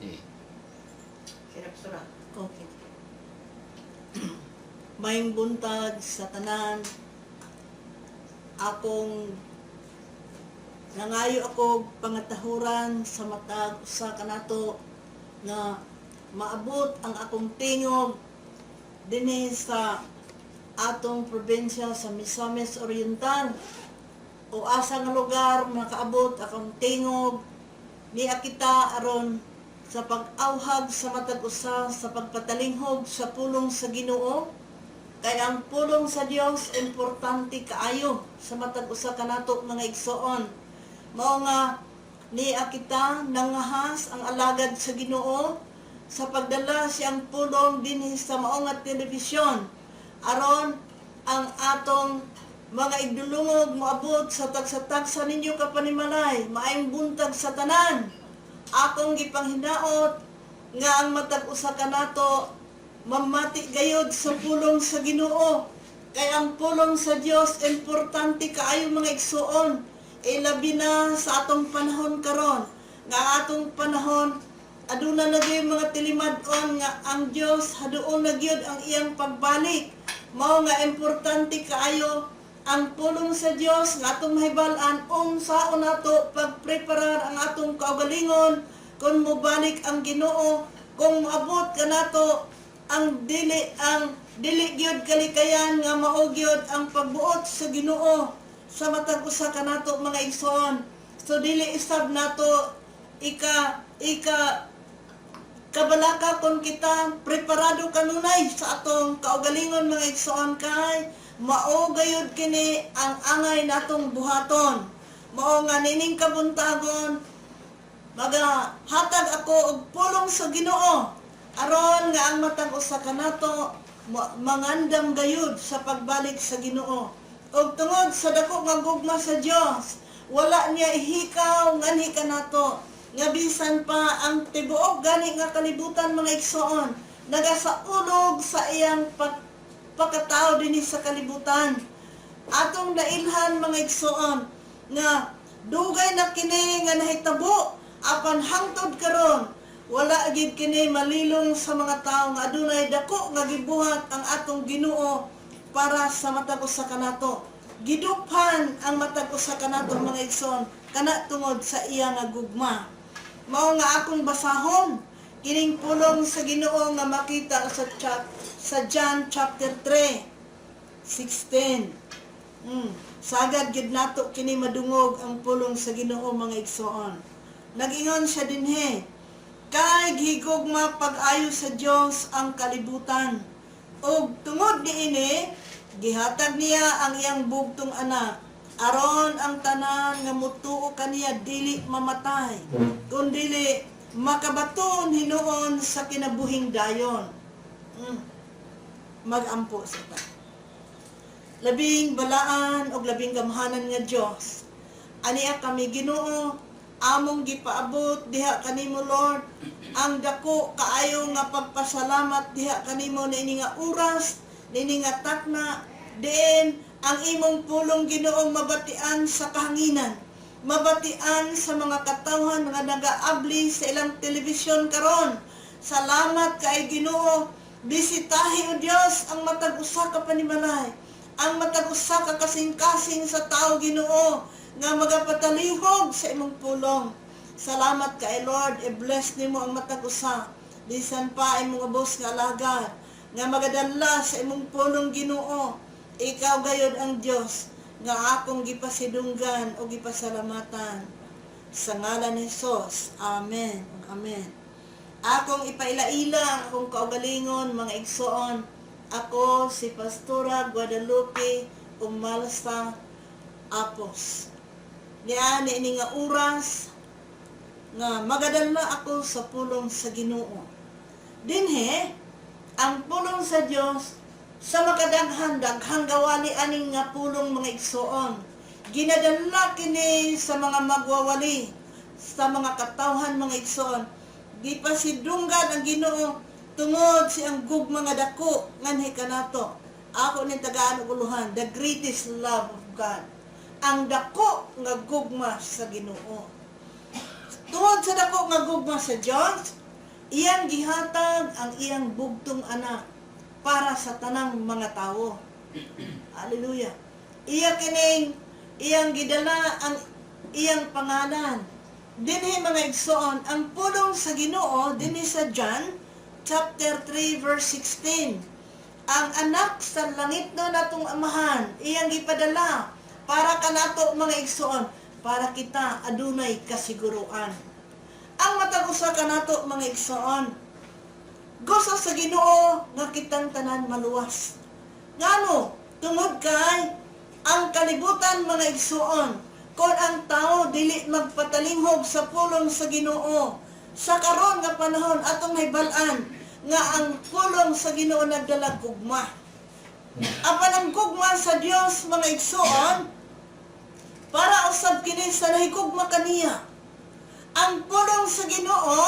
Eh. Sirap-surap. Okay. Mayong buntag sa tanan, akong nangayo ako pangatahuran sa matag usa kanato nga maabot ang akong tingog dinhi sa atong probinsya sa Misamis Oriental o asa nga lugar makaabot akong tingog niya kita aron sa pag-awhag sa matag usa sa pagpatalinghog sa pulong sa Ginoo. Kay ang pulong sa Dios importante kaayo sa matag usa kanato mga igsoon. Mao nga niya kita nangahas ang alagad sa Ginoo sa pagdala siyang pulong dinhi sa mao nga telebisyon aron ang atong mga igdulungog moabot sa tagsa-tagsa ninyo kapanimalay maayong buntag sa tanan. Akong gipanghinaot nga ang matag usa kanato mamati gayud sa pulong sa Ginoo. Kay ang pulong sa Dios importante kaayo mga igsuon. Labi na sa atong panahon karon. Nga atong panahon aduna na gyud mga tilimad-on nga ang Dios haduon na gyud ang iyang pagbalik. Mao nga importante kaayo ang pulong sa Dios nga atong mahibal-an unsaon nato pagpreparar ang atong kaugalingon kung mobalik ang Ginoo, kung moabot kanato ang dili gyud kalikayan nga mao gyud ang pagbuot sa Ginoo sa matag usa kanato mga igsoon. So dili isab nato kabalaka kon kita preparado kanunay sa atong kaugalingon mga igsoon kay mao gayud kini ang angay natong buhaton. Mao nga nining kabuntagon magahatag ako og pulong sa Ginoo aron nga ang matag usa kanato mangandam gayud sa pagbalik sa Ginoo. Og tungod sa dako nga gugma sa Dios, wala niya ihikaw nganhi kanato nga bisan pa ang tibuok gani nga kalibutan mga igsoon nagasaulog sa iyang pagkatao dinhi sa kalibutan. Atong nailhan mga igsoon nga dugay na kini nga nahitabo apan hangtod karon wala gid kini malilong sa mga tawo nga adunay dako nga gibuhat ang atong Ginoo para sa matag usa kanato. Giduphan ang matag usa kanato mga igsoon kana tungod sa iya nga gugma. Mao nga akong basahon kining pulong sa Ginoo nga makita sa John chapter 3:16. Sagad gid nato kini madungog ang pulong sa Ginoo mga igsoon. Nag-ingon siya dinhi, kay gihigugma pag-ayo sa Dios ang kalibutan. Og tungod niini, gihatag niya ang iyang bugtong anak aron ang tanan nga mutuo kaniya dili mamatay, kundi makabaton hinuon sa kinabuhing dayon. Magampo sa ta. Labing balaan og labing gamhanan nga Dios. Aniya kami Ginoo, among gipaabot diha kanimo Lord ang dako kaayo nga pagpasalamat diha kanimo niini nga oras, niini nga takna, diin ang imong pulong Ginoo mabatian sa kahanginan, mabatian sa mga katawhan nga nagaabli sa ilang telebisyon karon. Salamat kay Ginoo, bisitahi o Dios ang matag usa ka panimalay, ang matag usa ka kasing-kasing sa tao Ginoo nga magapatalihog sa imong pulong. Salamat kay Lord, i-bless nimo ang matag usa bisan pa imong ubos nga alagad nga magadala sa imong pulong Ginoo. Ikaw gayud ang Dios nga akong gipasidunggan o gipasalamatan sa ngalan ni Jesus. Amen. Amen. Akong ipailaila ang akong kaugalingon mga igsoon. Ako si Pastora Guadalupe Umalsa Apos. Niani ini nga oras nga magadala ako sa pulong sa Ginoo. Dinhi ang pulong sa Dios sa makadaghan daghang gawali aning nga pulong mga igsoon. Ginadala kini sa mga magwawali, sa mga katawhan mga igsoon. Gipasidunggan ang Ginoo tungod siyang gugma nga dako nganhi kanato. Ako ning tagaan og uluhan, the greatest love of God. Ang dako nga gugma sa Ginoo. Tungod sa dako nga gugma sa Dios, iyang gihatag ang iyang bugtong anak para sa tanang mga tao. Hallelujah. Iyang gidala ang iyang pangalan. Dinhi mga igsoon, ang pulong sa Ginoo dinhi sa John chapter 3 verse 16. Ang anak sa langit no natong amahan, iyang gipadala para kanato mga igsoon, para kita adunay kasiguruan. Ang matag usa kanato mga igsoon, gusto sa Ginoo nga kitang tanan maluwas. Ngano? Tungod kay ang kalibutan mga igsoon, kung ang tao dili magpatalinghog sa pulong sa Ginoo, sa karon nga panahon atong nahibalan nga ang pulong sa Ginoo nagdala gugma. Apan ang gugma sa Dios mga igsoon, para usab kini sa nahigugma kaniya. Ang pulong sa Ginoo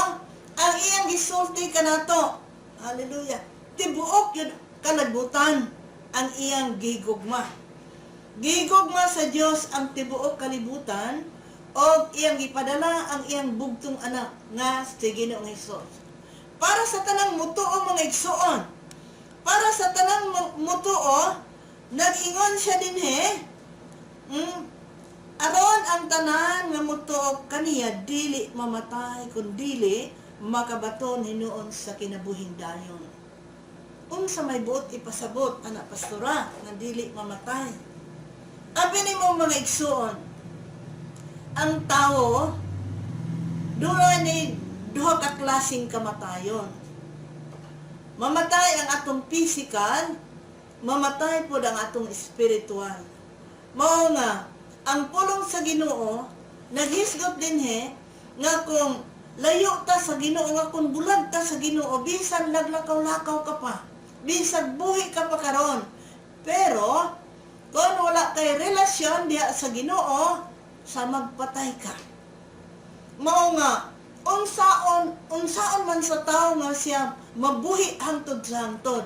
ang iyang gisulti kanato. Hallelujah. Tibuok yun kalabutan ang iyang gigugma. Gigugma sa Dios ang tibuok kalibutan o iyang gipadala ang iyang bugtong anak nga si Ginoong Hesus. Para sa tanang mutuo mga igsoon, para sa tanang mutuo, nag-ingon siya dinhi, aron ang tanan nga mutuo kaniya dili mamatay kundi makabaton hinuon sa kinabuhing dayon. Unsa may buot ipasabot anak pastora nga dili mamatay. Abi nimo mga igsoon, ang tao dula ni duha ka klaseng kamatayon. Mamatay ang atong physical, mamatay pod ang atong spiritual. Mao nga ang pulong sa Ginoo naghisgot dinhi nga kung layo ta sa Ginoo, nga kung bulag ta sa Ginoo, bisan laglakaw-lakaw ka pa, bisan buhi ka pa karon, pero kung wala kay relasyon diha sa Ginoo, sa magpatay ka. Mao nga unsaon man sa tao nga siya mabuhi hangtod sa hangtod,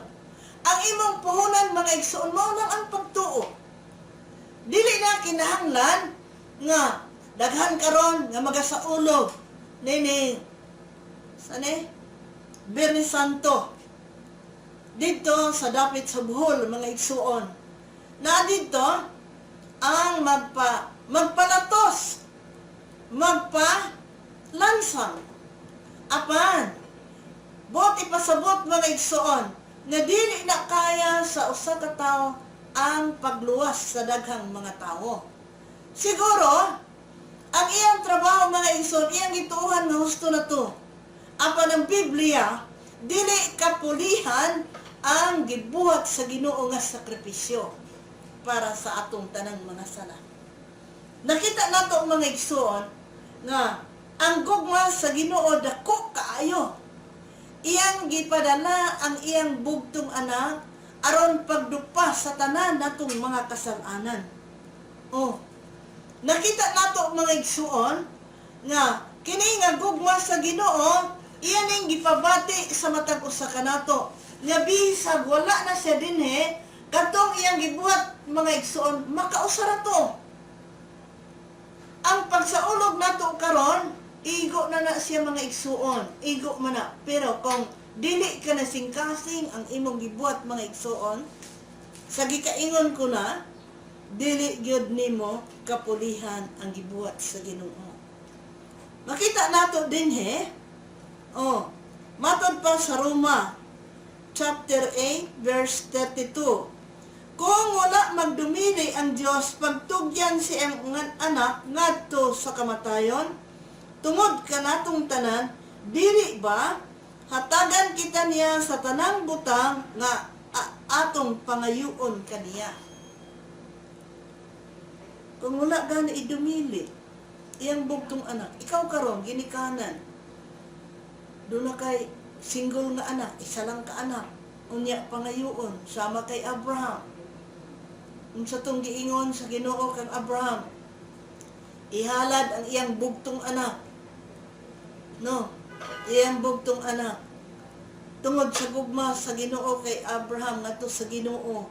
ang imong puhunan mga igsoon mao lang ang pagtuo. Dili na kinahanglan nga daghan karon nga magasaulog nini Birni Santo dito sa dapit sa Bohol mga igsoon. Na dito ang magpalatos, magpalansang. Apan, buot ipasabot mga igsoon, na dili na kaya sa usa ka tawo ang pagluwas sa daghang mga tao. Siguro, ang iyang trabaho mga igsoon, iyang gituuhan nga husto na to. Apan ang Biblia, dili kapulihan ang gibuhat sa Ginoo nga sakripisyo para sa atong tanang mga sala. Nakita nato mga igsoon nga ang gugma sa Ginoo dako kaayo. Iyang gipadala ang iyang bugtong anak aron pagdupa sa tanan natong mga kasalanan. Nakita nato mga igsoon nga kini nga gugma sa Ginoo iyan ning gipabati sa matag usa kanato nga bisag wala na siya dinhi katong iyang gibuhat mga igsoon makausara to. Ang pagsaulog nato karon igo na siya mga igsoon, igo man na. Pero kung dili ka na singkasing ang imong gibuhat mga igsoon, sa gikaingon ko na, dili gyud nimo kapulihan ang gibuhat sa Ginoo. Makita nato dinhi, matod pa sa Roma, chapter 8, verse 32. Kung wala magdumili ang Dios pagtugyan si ang anak ngadto sa kamatayon, tungod kanatong tanan, dili ba hatagan kita niya sa tanang butang nga atong pangayuon kaniya. Kung wala gani idumili iyang bugtong anak, ikaw karon ginikanan dula kay single nga anak, isa lang ka anak, unya pangayuon sama kay Abraham. Unsa tong giingon sa Ginoo kang Abraham, ihalad ang iyang bugtong anak. Iyang bugtong anak. Tungod sa gugma sa Ginoo kay Abraham ngadto sa Ginoo,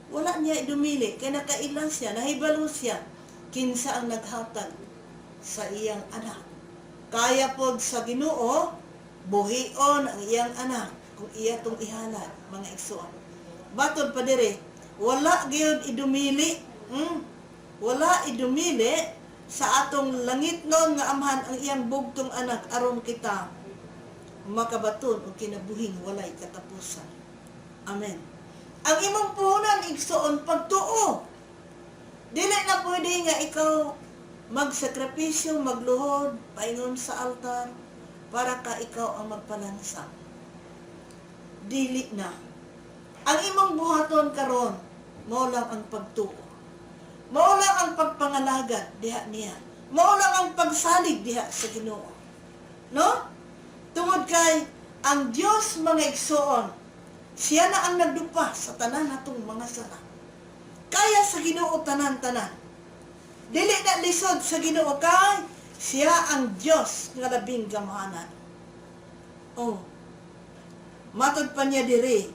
wala niya idumili kay nakailang siya, nahibalo siya kinsa ang naghatag sa iyang anak. Kaya pod sa Ginoo buhion ang iyang anak kung iya tong ihalad, mga igsoon. Batod pa dire, wala gyud idumili, wala idumili sa atong langit nun nga amhan ang iyang bugtong anak aron kita makabaton o kinabuhing walay katapusan. Amen. Ang imong puhunan igsoon pagtuo. Dili na pwede nga ikaw magsakripisyo, magluhod, paingon sa altar para ka ikaw ang magpalansang. Dili na. Ang imong buhaton karon mao lang ang pagtuo. Mao lang ang pagpangalagad diha niya. Mao lang ang pagsalig diha sa Ginoo. No? Tungod kay ang Dios mga igsoon, siya na ang nagdupa sa tanan natong mga sala. Kaya sa Ginoo tanan-tanan. Dili na lisod sa Ginoo kay siya ang Dios nga labing gamhanan. Oh. Matod pa niya diri.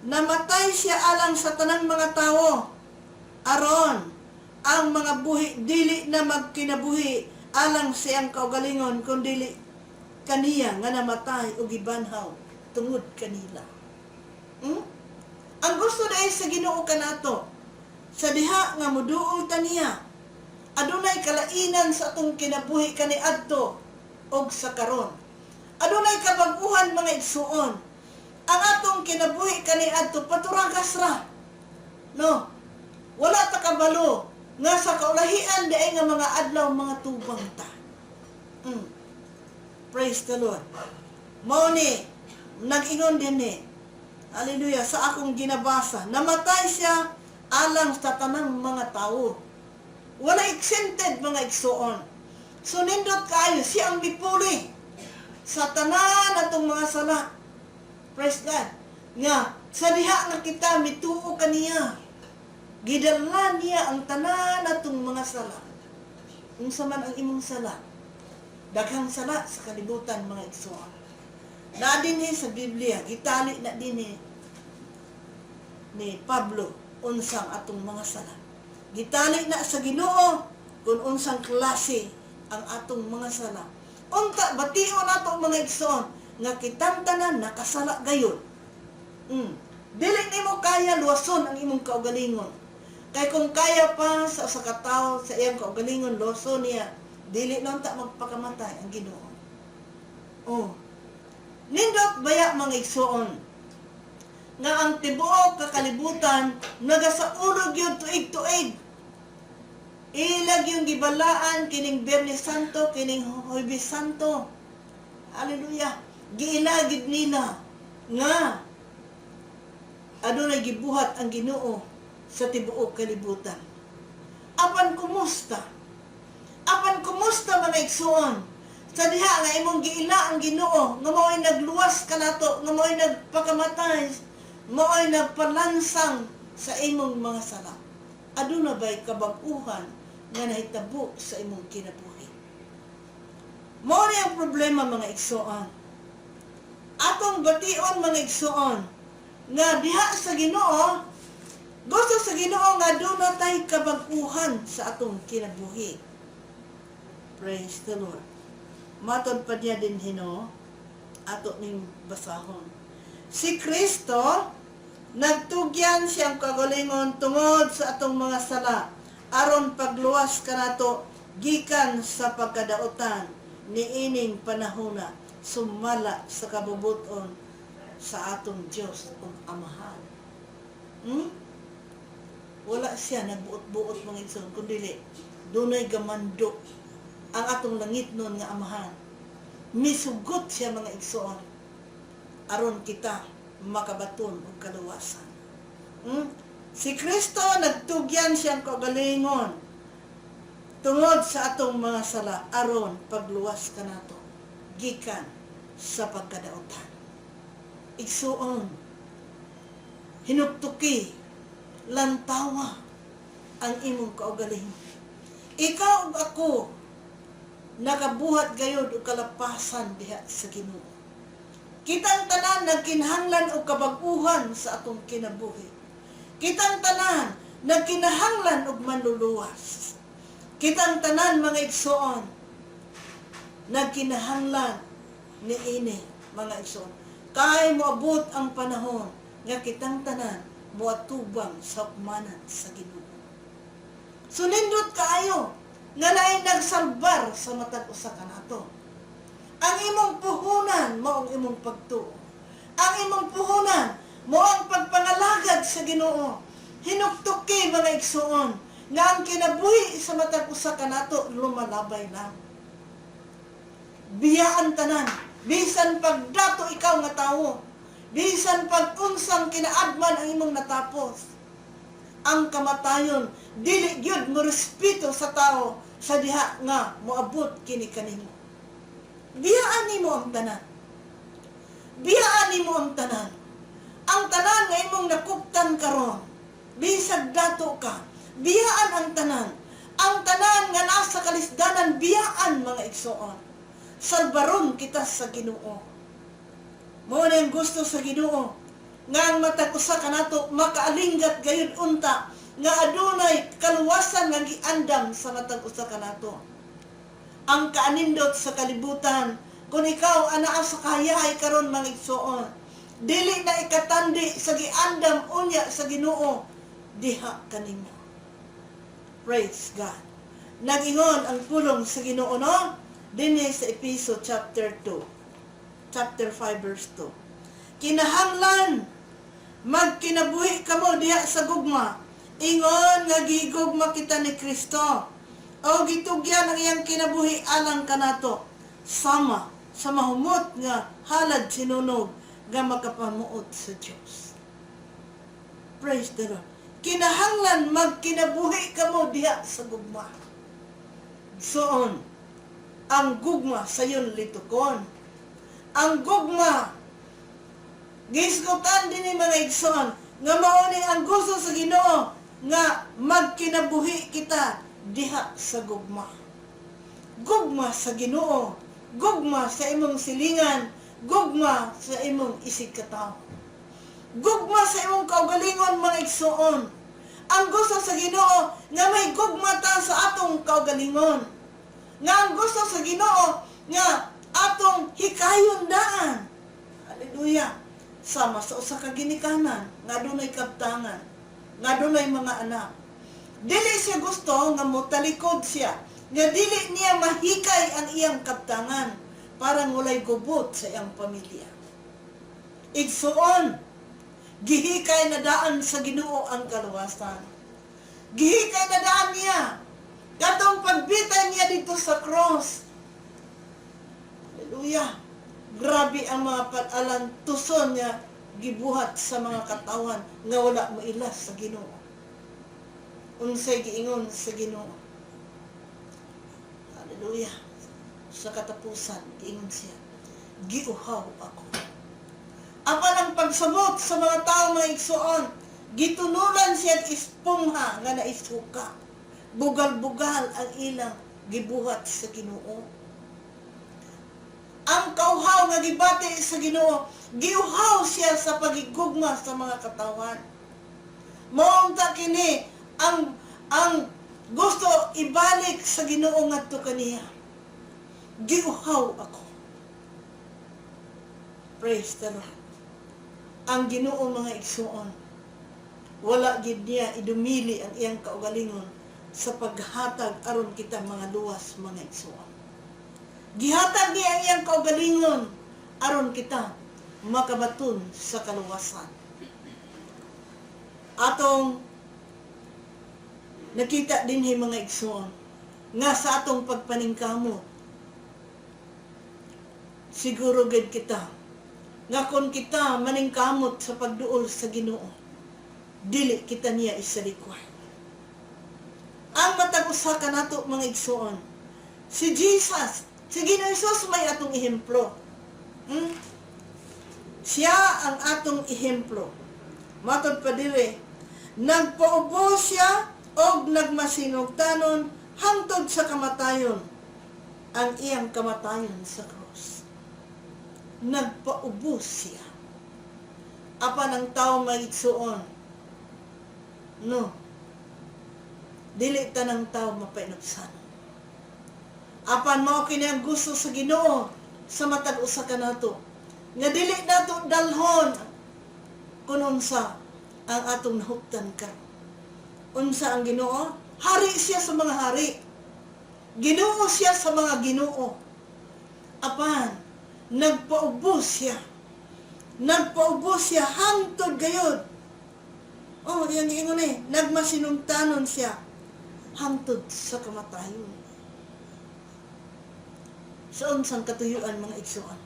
Namatay siya alang sa tanang mga tao. Aron ang mga buhi dili na magkinabuhi alang siyang kaugalingon kundi kaniya nga namatay o gibanhaw tungod kanila. Ang gusto dahil sa Ginoo kanato sa diha nga moduol ta niya adunay kalainan sa atong kinabuhi kaniadto og sa karon. Adunay kabag-uhan mga igsuon. Ang atong kinabuhi kaniadto paturagas ra. No. Wala ta kabalo nga sa kaulahian diay nga mga adlaw mga tubang ta. Praise the Lord. Mao ni nag-ingon din ni. Hallelujah, sa akong ginabasa, namatay siya alang sa tanang mga tao. Wala exempted mga igsuon. So nindot kaayo siya ang mipuli sa tanan atong mga sala. Praise God. Nga sa diha nga kita mituo kaniya. Gidala niya ang tanan atong mga sala. Unsa man ang imong sala? Daghang sala sa kalibutan mga igsuon. Na dinhi sa Biblia, gitali na dinhi ni Pablo unsang atong mga sala. Gitali na sa Ginoo kung unsang klase ang atong mga sala. Unta bation nato mga igsoon nga kitang tanan nakasala gayon. Dili nimo kaya luwason ang imong kaugalingon. Kay kung kaya pa sa katawo sa iyang kaugalingon luwason niya, dili lang ta magpakamatay ang Ginoo. Oh. Nindot baya mga igsoon nga ang tibuok kakalibutan nagasaulog yun tuig-tuig. Ilag yung gibalaan kining Biyernes Santo, kining Huwebes Santo. Hallelujah. Giilagid nila nga adunay gibuhat ang Ginoo sa tibuok kalibutan. Apan kumusta? Apan kumusta mga igsoon? Sa diha nga imong giila ang Ginoo, nga mao'y nagluwas kanato, nga mao'y nagpakamatay, mao'y nagpalansang sa imong mga sala. Aduna ba'y kabag-uhan nga nahitabo sa imong kinabuhi? Mao ni ang problema mga igsoon. Atong bation mga igsoon nga diha sa Ginoo, gusto sa Ginoo nga aduna tay kabag-uhan sa atong kinabuhi. Praise the Lord. Matod pa niya din hino, ato ning basahon. Si Kristo, nagtugyan siyang kagalingon tungod sa atong mga sala, aron pagluwas kanato gikan sa pagkadaotan niining panahona, sumala sa kabubuton sa atong Dios ug Amahan. Wala siya nagbuot-buot mga igsoon, kundi dunay gamando ang atong langit nun nga Amahan. Misugot siya mga igsoon aron kita makabaton og kaluwasan. Si Kristo nagtugyan siyang kagalingon tungod sa atong mga sala aron pagluwas kanato gikan sa pagkadaotan. Igsuon, hinuktuki, lantawa ang imong kaugalingon. Ikaw ug ako nakabuhat gayud og kalapasan diha sa Ginoo. Kitang tanan nagkinahanglan og kabag-uhan sa atong kinabuhi. Kitang tanan nagkinahanglan og manluluwas. Kitang tanan mga igsoon nagkinahanglan niini mga igsoon. Kay moabot ang panahon nga kitang tanan moatubang sa humanan sa Ginoo. Sunindot kaayo nga naay nagsalbar sa matag usa kanato. Ang imong puhunan mao ang imong pagtuo. Ang imong puhunan mao ang pagpangalagad sa Ginoo. Hinuktuki mga igsoon nga ang kinabuhi sa matag usa kanato lumalabay lang. Biyaan tanan, bisan pagdato ikaw nga tawo, bisan pag-unsang kinaadman ang imong natapos. Ang kamatayon dili gyud mo respeto sa tao sa diha nga moabot kini kanimo. Biyaan nimo ang tanan. Biyaan nimo ang tanan. Ang tanan nga imong nakuptan karon, bisag dato ka, biyaan ang tanan. Ang tanan nga nasa kalisdanan, biyaan mga igsoon. Salbaron kita sa Ginoo. Mao na yung gusto sa Ginoo nga ang matag usa kanato makaalinggat gayud unta nga adunay kaluwasan nga giandam sa matag usa kanato. Ang kaanindot sa kalibutan kung ikaw anaa sa kahayahay karon mga igsoon, dili na ikatandi sa giandam unya sa Ginoo diha kanimo. Praise God. Nag-ingon ang pulong sa Ginoo no? Dinhi sa Efeso chapter 5 verse 2. Kinahanglan magkinabuhi kamo diha sa gugma, ingon nga gigugma kita ni Kristo, o gitugyan ang iyang kinabuhi alang kanato, sama sa mahumot nga halad sinunog nga makapamuot sa Dios. Praise the Lord. Kinahanglan magkinabuhi kamo diha sa gugma. Soon, ang gugma sa iyon litukon. Ang gugma, gisgutan din ni mga igsoon, nga mauni ang gusto sa Ginoo, nga magkinabuhi kita diha sa gugma. Gugma sa Ginoo, gugma sa imong silingan, gugma sa imong isig katawo. Gugma sa imong kaugalingon mga igsoon. Ang gusto sa Ginoo, nga may gugma ta sa atong kaugalingon. Nga ang gusto sa Ginoo nga atong hikayon daan. Hallelujah. Sama sa usa ka ginikanan nga dunay kabtangan, nga dunay mga anak. Dili siya gusto nga motalikod siya, nga dili niya mahikay ang iyang kabtangan para ngulay gubot sa iyang pamilya. Igsuon, gihikay na daan sa Ginoo ang kaluwasan. Gihikay na daan niya katong pagbitay niya dito sa cross. Hallelujah. Grabe ang mga pag-alantuson niya gibuhat sa mga katawan nga wala mo ilas sa Ginoo. Unsay giingon sa Ginoo. Hallelujah. Sa katapusan, giingon siya, giuhaw ako. Apan ang pagsabot sa mga tao mga igsoon, gitunulan siya ispungha nga naisuka. Bugal-bugal ang ilang gibuhat sa Ginoo. Ang kauhaw nga gibati sa Ginoo, giuhaw siya sa pagigugma sa mga katawan. Mao ta kini ang gusto ibalik sa Ginoo ngadto kaniya. Giuhaw ako. Praise the Lord. Ang Ginoo mga igsoon, wala gid niya idumili ang iyang kaugalingon sa paghatag aron kita mga luwas mga igsoon. Gihatag niya ang iyang kaugalingon aron kita makabaton sa kaluwasan. Atong nakita din mga igsoon nga sa atong pagpaningkamot, siguro gid kita nga kung kita maningkamot sa pagduol sa Ginoo, dili kita niya isalikwa. Ang matag usa kanato mga igsoon, si Jesus, si Ginoong Hesus may atong ehemplo. Siya ang atong ehemplo. Matod pa dire, nagpaubos siya og nagmasinugtanon hangtod sa kamatayon, ang iyang kamatayon sa krus. Nagpaubos siya. Apan ang tao may igsoon, no, dili tanang tao mapainupsan. Apan mao kini ang gusto sa Ginoo, sa matag usa ka nato. Nga dili nato dalhon kun unsa ang atong nahuptan ka. Unsa ang Ginoo? Hari siya sa mga hari. Ginoo siya sa mga ginoo. Apan, nagpaubos siya. Nagpaubos siya hangtod gayud. Oh, yan ingon eh. Nagmasinungtanon siya hangtod sa kamatayon. Sa unsang katuyuan mga igsoon,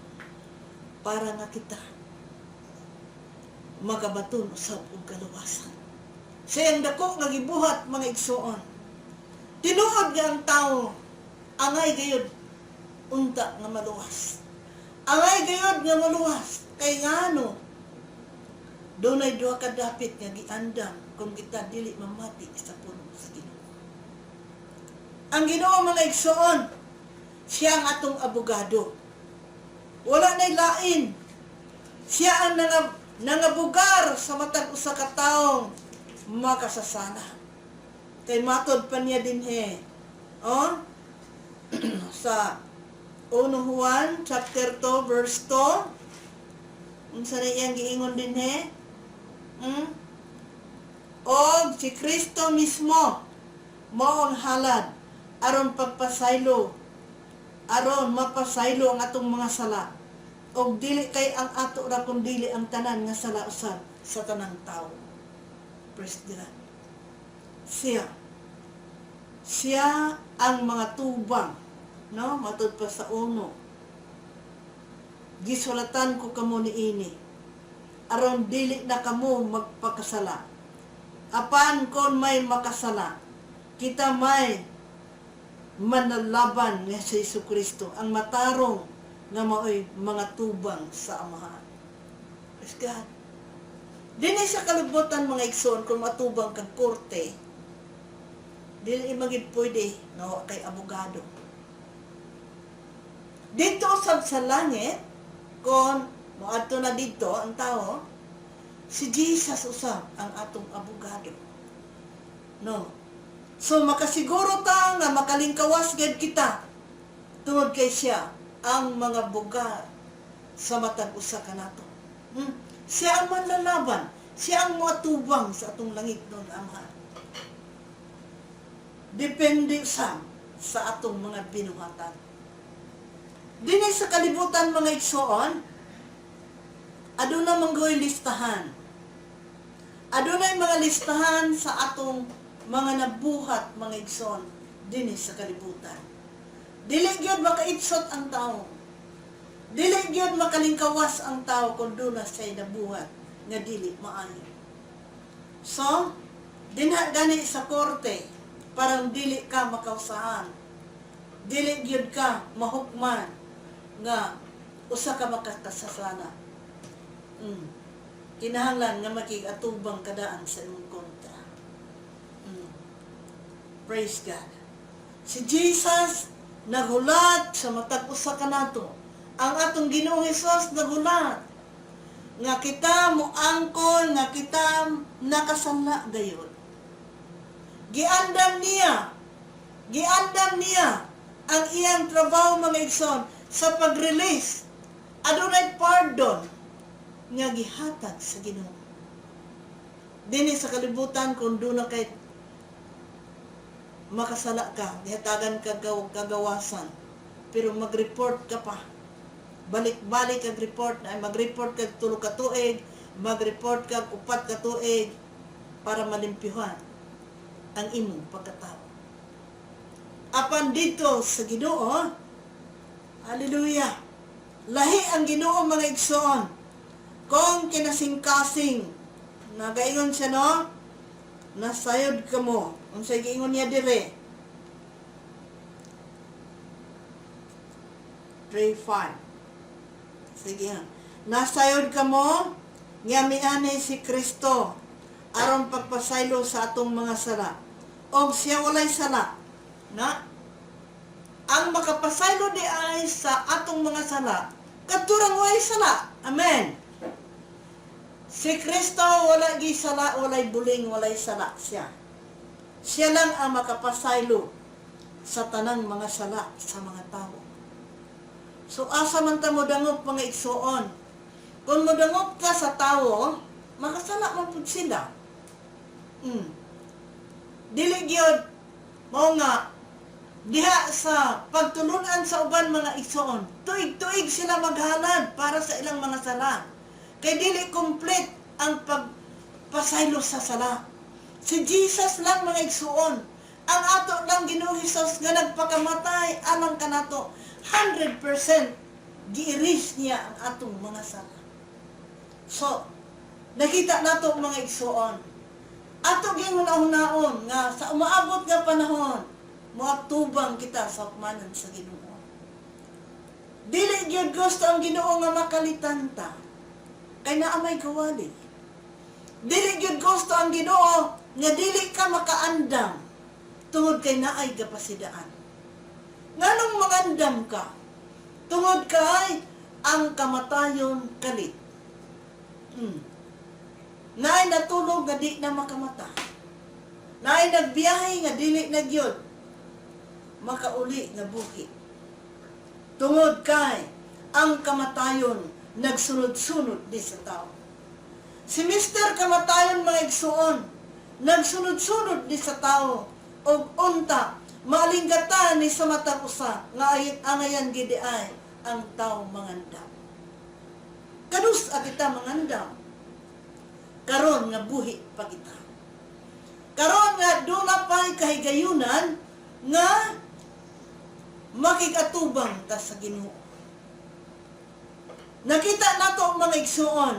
para nga kita magabaton usab og kaluwasan. Sa iyang dako nga gibuhat mga igsoon, tinuod nga ang tao angay gayud unta nga maluwas. Angay gayud nga maluwas kay ngano dunay duha ka dapit nga giandam kung kita dili mamati sa pulong sa Ginoo. Ang Ginoo mga igsoon, siya ang atong abogado. Wala nay lain. Siya ang nangabugar sa matag usa ka taong makasasala. Kay matod pa niya dinhi. Oh? Sa 1 Juan chapter 2 verse 2, unsa na iyang giingon dinhi? O si Kristo mismo mao ang halad aron pagpasaylo, aron mapasaylo ang atong mga sala, og dili kay ang ato ra kun dili ang tanan nga sala usab sa tanang tawo. Praise God. Siya ang mga tubang, no? Matud pa sa 1. Gisulatan ko kamo niini aron dili na kamo magpakasala. Apan kon may makasala, kita may manalaban nga sa Jesucristo, ang matarong nga maoy mga tubang sa Amahan. Praise God. Dinay sa kalubutan mga igsoon, kung matubang kang korte, dili magid pwede no kay abogado. Dito sa langit, kung moadto na dito ang tao, si Jesus usab ang atong abogado. No. So makasiguro ta nga makalingkawas gid kita tungod kay siya ang mga bugar sa matag usa kanato. Siya ang manlalaban, siya ang matubang sa atong langit nun Ama. Depende sa atong mga binuhatan. Dinay sa kalibutan mga igsoon, aduna manggoy listahan. Adunay mga listahan sa atong mga nabuhat mga igsoon dinhi sa kalibutan. Dili gyud makaitsot ang tawo. Dili gyud makalingkawas ang tawo kun duna say nabuhat nga dili maayo. So, dinha gani sa korte, parang dili ka makausahan. Dili gyud ka mahukman nga usa ka makakasasana. Kinahanglan nga makigatubang kadaan sa imong kontra. Praise God. Si Jesus nagulat sa matag usa kanato. Ang atong Ginoong Hesus nagulat nga kita moangkon, nga kita nakasala dayon. Giandam niya ang iyang trabaho mga igsoon sa pag-release. Adunay pardon nga gihatag sa Ginoo. Dinhi sa kalibutan kung doon na kay makasala ka, gihatagan ka kagawasan, pero mag-report ka pa. Balik-balik kag report, ay mag-report kag 3 ka tuig, mag-report kag 4 ka tuig para malimpyuhan ang imong pagkatao. Apan dito sa Ginoo, hallelujah, lahi ang Ginoo mga igsoon. Kung kinasing-kasing, nagaingon siya no, nasayod ka mo. Ang sa giingon niya dire, 3:5. Sige ha. Nasayod ka mo, nga mianay si Kristo, aron pagpasaylo sa atong mga sala. O siya walay sala. Na? Ang makapasaylo di ay sa atong mga sala, kadturang walay sala. Amen. Si Kristo wala gisala, walay buling, walay sala siya. Siya lang ang makapasaylo sa tanang mga sala sa mga tao. So asa man ta mo dangop mga igsuon. Kung modangop ka sa tao, makasala man pud sila. Dili gyud mao nga diha sa pagtulunan sa uban mga igsuon. Tuig-tuig sila maghalad para sa ilang mga sala. Kay dili complete ang pagpasaylo sa sala. Si Jesus lang mga igsuon. Ang ato lang Ginoong Hesus nga nagpakamatay alang kanato 100% gi-erase niya ang atong mga sala. So, nakita nato mga igsuon. Ato gyud hunahon nga sa umaabot nga panahon, moatubang kita sa hukmanan sa Ginoo. Dili gyud gusto ang Ginoo nga makalitan ta. Kay naa may kawali. Dili gyud gusto ang Ginoo nga dili ka makaandam tungod kay naay kapasidaan. Nganong mangandam ka? Tungod kay ang kamatayon kalit. Naay natulog nga di na makamata. Naay nagbiyahe nga dili na gyud makauli nga buhi. Tungod kay ang kamatayon nagsunod-sunod di sa tao. Si Mr. Kamatayon mga igsuon, nagsunod-sunod di sa tao og unta malinggatan ni sa matag usa nga angayan gidi ay ang tao mangandam. Kadus kita mangandam. Karon nga buhi pa kita. Karon nga duna pay kahigayunan nga makikatubang ta sa Ginoo. Nakita nato mga igsuon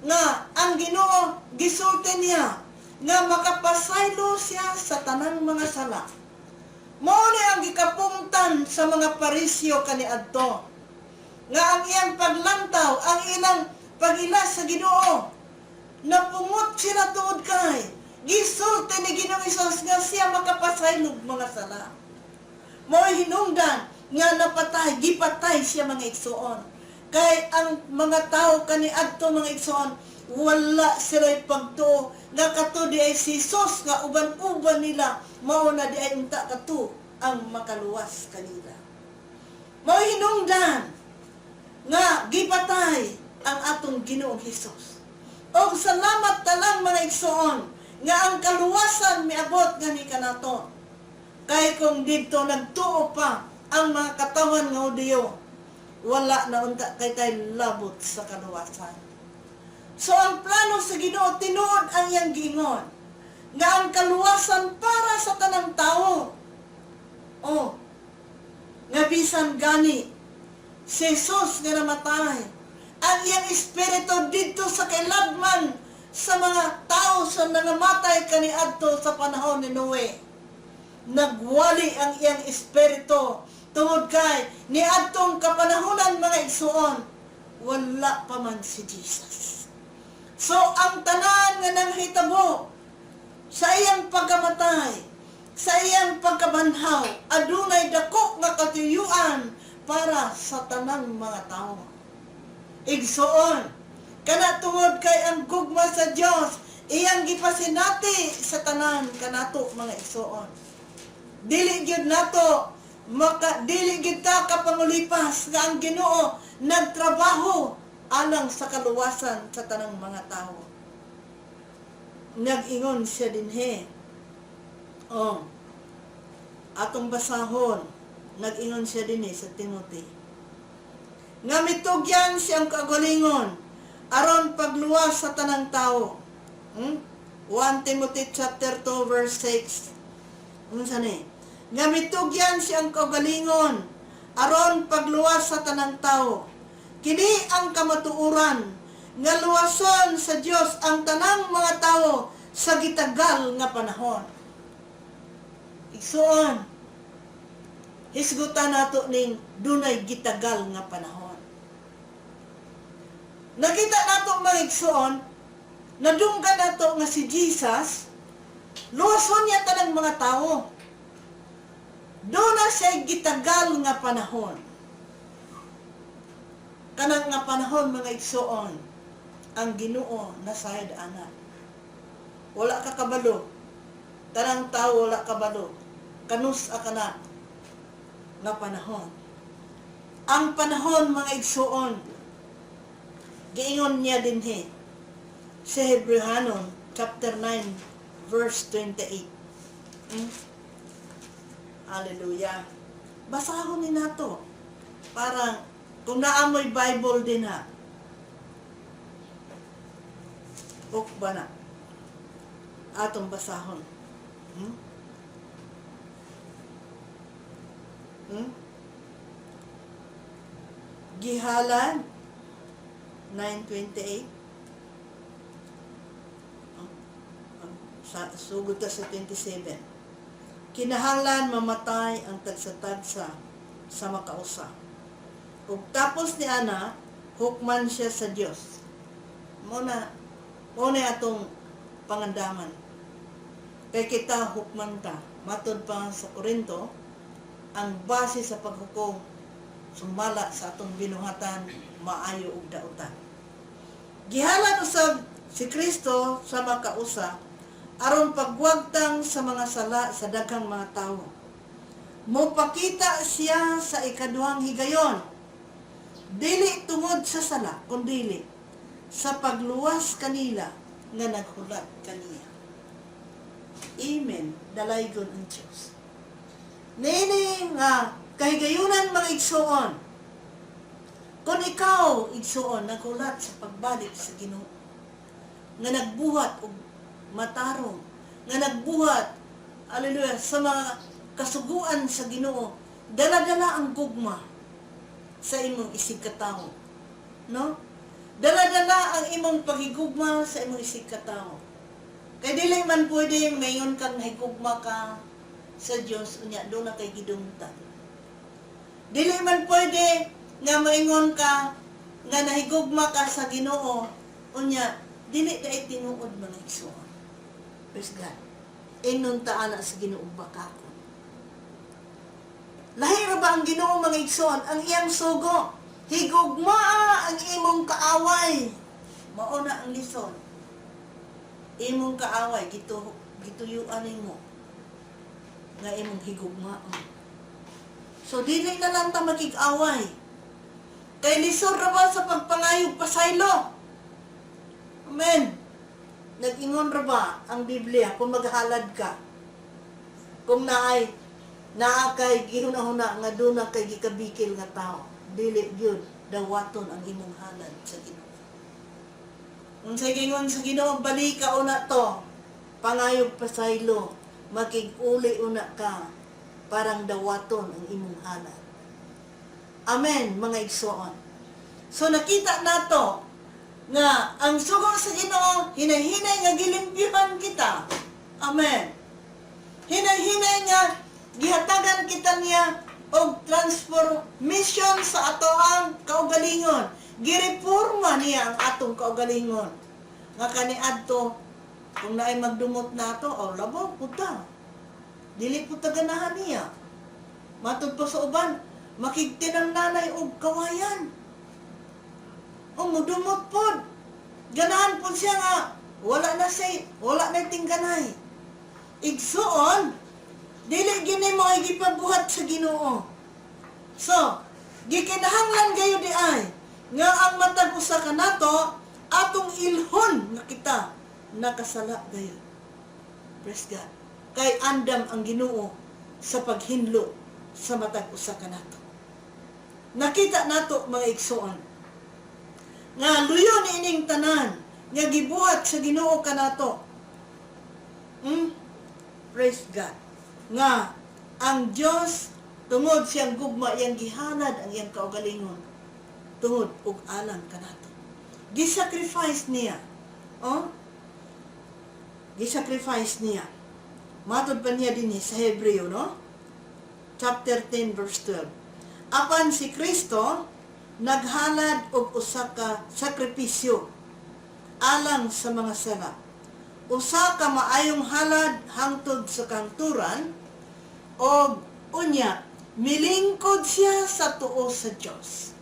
nga ang Ginoo gisulti niya nga makapasaylo siya sa tanang mga sala. Mao ni ang gikapungtan sa mga Parisyo kaniadto nga ang iyang paglantaw, ang ilang pag-ila sa Ginoo, napungot sila tuod kay gisulti ni Ginoong Hesus nga siya makapasaylog mga sala. Mao hinungdan nga napatay, gipatay siya mga igsuon. Kay ang mga tao kaniadto mga igsuon, wala sila'y pagtuo nga kato di ay si Jesus nga uban-uban nila mao na di ay unta kato ang makaluwas kanila. Mao hinungdan nga gipatay ang atong Ginoong Hesus. Og salamat talang mga igsuon nga ang kaluwasan miabot nga ni kanato. Kay kung dito nagtuo pa ang mga katawan nga Hudiyo, wala na unta kay tay labot sa kaluwasan. So ang plano sa Ginoo tinuod ang iyang giingon nga ang kaluwasan para sa tanang tao. Nga bisan gani si Jesus nga namatay, ang iyang espiritu dito sa kailabman sa mga tao sa nangamatay kaniadto sa panahon ni Noe. Nagwali ang iyang espiritu tungod kay niadtong kapanahunan mga igsuon, wala pa man si Jesus. So, ang tanan nga nanghitabo sa iyang pagkamatay, sa iyang pagkabanhaw, adunay dako nga katuyuan para sa tanang mga tao. Igsuon, kana tungod kay ang gugma sa Dios, iyang gipasinati sa tanan kanato mga igsuon. Dili gyud nato dili gyud ta kapangulipas nga ang Ginoo nagtrabaho alang sa kaluwasan sa tanang mga tao. Nag-ingon siya dinhi. Atong basahon, nag-ingon siya dinhi sa Timothy. Nga mitugyan siyang kagalingon aron pagluwas sa tanang tao. 1 Timothy chapter 2 verse 6. Unsa ni? Nga mitugyan siyang kagalingon aron pagluwas sa tanang tao. Kini ang kamatuoran nga luwason sa Dios ang tanang mga tao sa gitagal nga panahon. Igsuon, hisgutan nato ning dunay gitagal nga panahon. Nakita nato mga igsuon, nadunggan nato nga si Jesus, luwason niya tanang mga tao. Doon na siya gitagal nga panahon. Kanang nga panahon mga igsuon, ang Ginoo nasayad ana. Wala ka kabalo. Tanang tao wala kabalo. Kanus akana nga panahon. ang panahon mga igsuon. Giingon niya dinhi sa Hebrehanon chapter 9 verse 28. Hallelujah. Basahon ni nato. Parang kung naamoy Bible din ha. Book ba na? Atong basahon. Gihalan 9:28. Sugod ta sa 27. Kinahanglan mamatay ang tagsa-tagsa sa makausa. Ug tapos ni ana, hukman siya sa Dios. Muna atong pangandaman. Kay kita hukman ta. Matod pa sa Korinto, ang base sa paghukom sumala sa atong binuhatan maayo ug dautan. Gihalan usab si Kristo sa makausa aron pagwagtang sa mga sala sa daghang mga tawo. Mopakita siya sa ikaduhang higayon, dili tungod sa sala, kundi sa pagluwas kanila nga naghulat kaniya. Amen. Dalaygon ang Diyos. Nini nga kahigayunan mga igsuon. Kung ikaw igsuon naghulat sa pagbalik sa Ginoo, nga nagbuhat og matarong, nga nagbuhat, hallelujah, sa mga kasuguan sa Ginoo, dala-dala ang gugma sa imong isig katawo. No? Dala-dala ang imong paghigugma sa imong isig katawo. Kay dili man pwede mayon kang higugma ka sa Dios unya do na kay gidungtan. Dili man pwede nga maingon ka nga nahigugma ka sa Ginoo unya dili kay tinuod man igsuon. Praise God. Ingnon ta ana sa Ginoo bakakon. Lahi ra ba ang Ginoo mga igsoon ang iyang sugo? Higugmaa ang imong kaaway. Mao na ang lison. Imong kaaway gituyuan nimo nga imong higugmaan. So dili na lang ta magig-away. Kay lisod ra ba sa pagpangayog pasaylo? Amen. Nag-ingon ra ba ang Biblia kung maghalad ka? Kung naa kay ginunahuna nga doon na kay gikabikil nga tao, dili gyud dawaton ang imong halad sa Ginoo. Unsay gingon sa Ginoo, balika una to, pangayog pasaylo, makig-uli una ka, parang dawaton ang imong halad. Amen, mga igsoon. So nakita nato nga ang sugo sa Ginoo hinay-hinay nga gilimpyuhan kita. Amen. Hinay-hinay nga gihatagan kita niya og transformation sa atoang kaugalingon. Gireforma niya ang atong kaugalingon. Nga kaniadto kung naay magdumot nato o labaw puta. Dili puta ganahan niya. Matud pa sa uban, makigtinang nanay og kawayan. O mudumot pod. Ganahan pod siya nga wala na tingganay. Igsuon, dili gini mo ay gipabuhat sa Ginoo. So, gikinahanglan gayo di ay nga ang matag usa ka nato atong ilhon nga kita nakasala gayo. Praise God. Kay andam ang Ginoo sa paghinlo sa matag usa ka nato. Nakita nato mga igsoon nga luyo ni ining tanan nga gibuhat sa Ginoo kanato. Praise God. Nga ang Dios tungod siyang gugma iyang gihalad ang iyang kaugalingon tungod og alang kanato. Gisacrifice niya. Gisacrifice niya. Matod pa niya din sa Hebreo, no? Chapter 10 verse 12. Apan si Kristo naghalad og usa ka sakripisyo alang sa mga sala. Usa ka maayong halad hangtod sa kanturan og unya milingkod siya sa tuo sa Dios.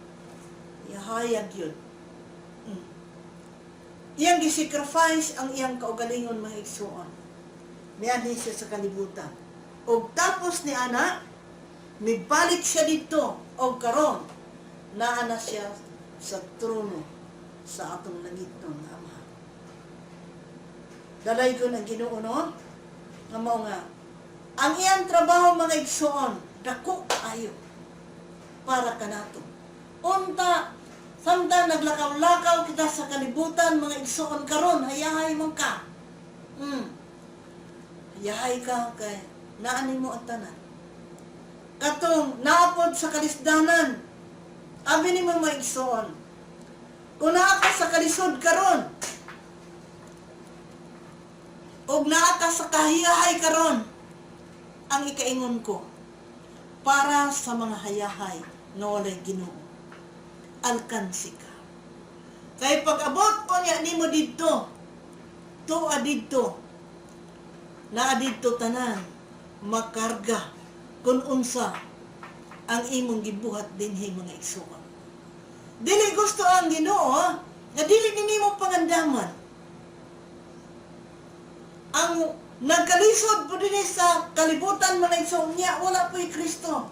Yahayag yun. Iyang gisacrifice ang iyang kaugalingon mga igsuon. Mianhi siya sa kalibutan. Og tapos ni ana, mibalik siya dito og karon naa na siya sa trono sa atong langit nga Ama. Dalay ko ng Ginoo no? Nga mao nga ang iyang trabaho mga igsoon dako ayo para kanato. Unta samtang naglakaw-lakaw kita sa kalibutan mga igsoon karon hayahay man ka. Hayahay ka kay naani mo ang tanan. Katong naapod sa kalisdanan. Abi ni mga igsoon. Kung naa ka sa kalisod karon, og naa ka sa kahiyahay karon, ang ikaingon ko para sa mga hayahay nga walay Ginoo. Alkansi ka. Kay pag-abot unya nimo didto, tuwa didto, naa didto tanan makarga kun unsa ang imong gibuhat dinhi mga igsoon. Dili gusto ang Ginoo nga dili nimo pangandaman ang nagkalisod po din sa kalibutan mga igsoon niya wala po'y Kristo.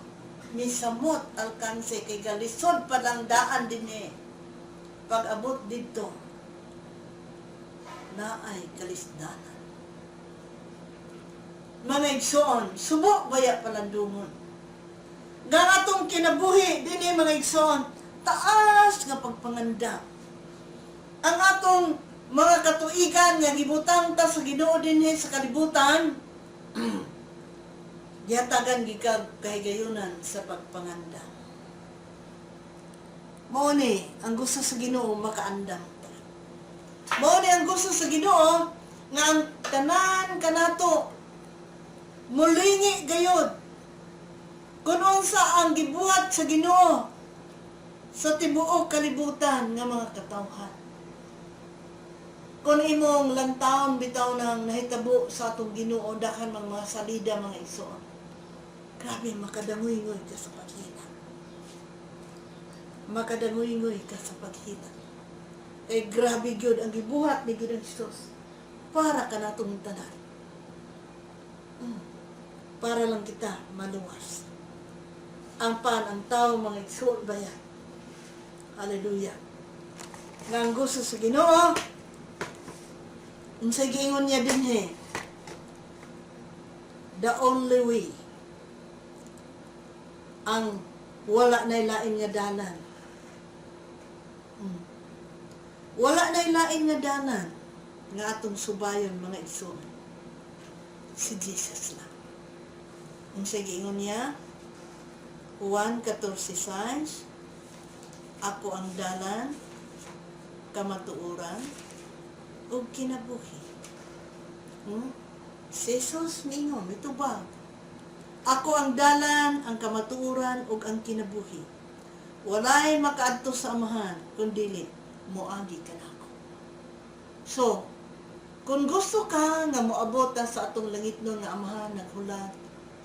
Misamot alkanse kay galisod pa lang daan din pag-abot dito na ay kalisdanan. Mga igsoon, subo baya palandungon. Nga atong kinabuhi din mga igsoon, taas nga pagpanganda. Ang atong mga katuigan nga gibutang ta sa Ginoo dinhi sa kalibutan, yatagan gikag kahigayunan sa pagpanganda. Mao ni ang gusto sa Ginoo makaandam ta. Mao ni ang gusto sa Ginoo nga ang tanan kanato mulingi gayud. Kung unsa ang gibuhat sa Ginoo sa tibuok kalibutan nga mga katawhan. Kung imong lantawon bitaw nang nahitabo sa atong Ginoo dakan mga salida mga igsoon. Grabe makadangoy-ngoy ka sa paghina. Makadangoy-ngoy ka sa paghina. Kay grabe gyud ang gibuhat ni Ginoong Hesus para kanatong tanan. Para lang kita maluwas. Ang tao mga igsoon bayan. Hallelujah. Nga ang gusto sa Ginoo, unsay giingon niya dinhi, the only way, ang wala na lain nga dalan. Wala na lain nga dalan nga atong subayon mga igsoon. Si Jesus lang. Unsay giingon niya, Juan 14:6, ako ang dalan, kamatuoran, ug kinabuhi. Si Jesus mingon, ito ba? Ako ang dalan, ang kamatuoran, ug ang kinabuhi. Walay makaadto sa Amahan, kundi moagi ka nako. So, kung gusto ka nga moabot sa atong langitnon nga Amahan naghulat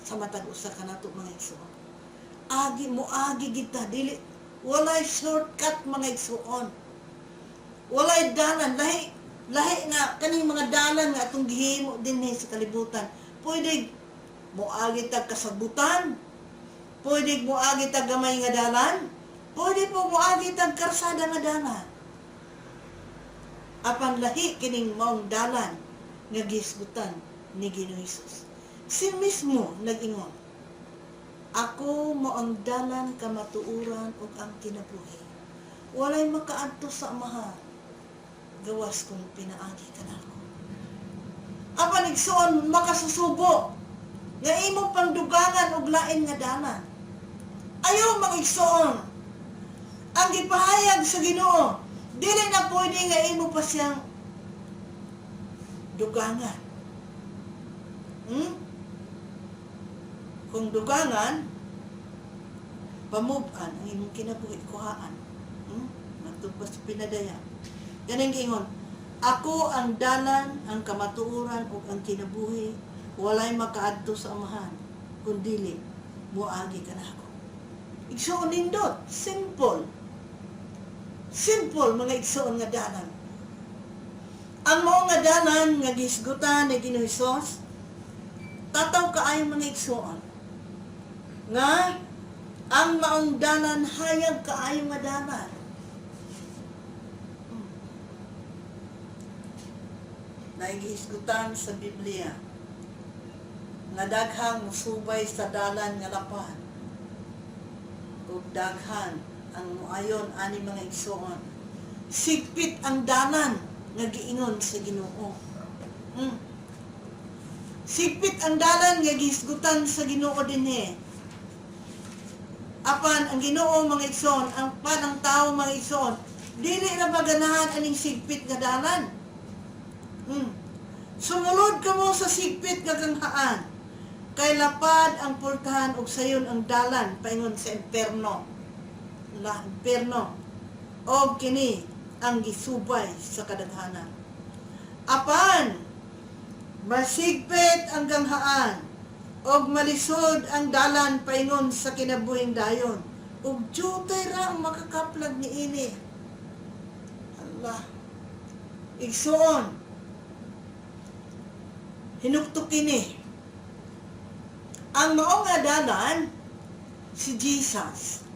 sa matag usa kanato mga igsoon, moagi kita dili walay shortcut mga igsoon. Walay dalan lahi nga kaning mga dalan nga atong gihimo dinhi sa kalibutan. Pwede moagi tag kasabutan, pwede moagi tag gamay nga dalan, pwede po moagi tag karsada nga dalan. Apan lahi kining maong dalan nga gisgutan ni Ginoong Hesus. Si mismo nag-ingon, ako mo ang dalan, kamatuuran ug ang kinabuhi. Walay makaadto sa Amahan gawas kung pinaagi ka nako. Apan igsoon makasusubo nga imo pangdugangan og lain nga dalan. Ayaw mga igsoon ang gipahayag sa Ginoo, dili na pwede nga imo pa siyang dugangan. Kung dugangan, pamuban ang imong kinabuhi kuhaan. Magtugpas pinadaya. Ganang giingon, ako ang dalan, ang kamatuoran ug ang kinabuhi, walay makaadto sa Amahan, kundi moagi ka nako. Igsoon nindot, simple. Simple mga igsoon nga dalan. Ang mao nga dalan nga gisgutan ni Ginoong Hesus, tataw kaayo mga igsoon nga Ang maong dalan hayag kaayo nga dalan. Naigisgutan sa Biblia nga daghang musubay sa dalan nga lapad ug daghan ang muayon ani mga igsoon. Sigpit ang dalan nga giingon sa Ginoo. Sigpit ang dalan nga gisgutan sa Ginoo dinhi. Apan ang Ginoo mga igsoon, ang panang tao mga igsoon, dili ra maganahan aning sigpit nga dalan. Sumulod ka mo sa sigpit nga kanghaan. Kay lapad ang pultahan ug sayon ang dalan paingon sa imperno. La imperno. Og kini ang gisubay sa kadaghanan. Apan masigpit ang ganghaan og malisod ang dalan paingon sa kinabuhing dayon. Ug jutay ra ang makakaplag niini. Allah. Igsoon. Hinuktok kini. Ang mao nga dalan si Jesus.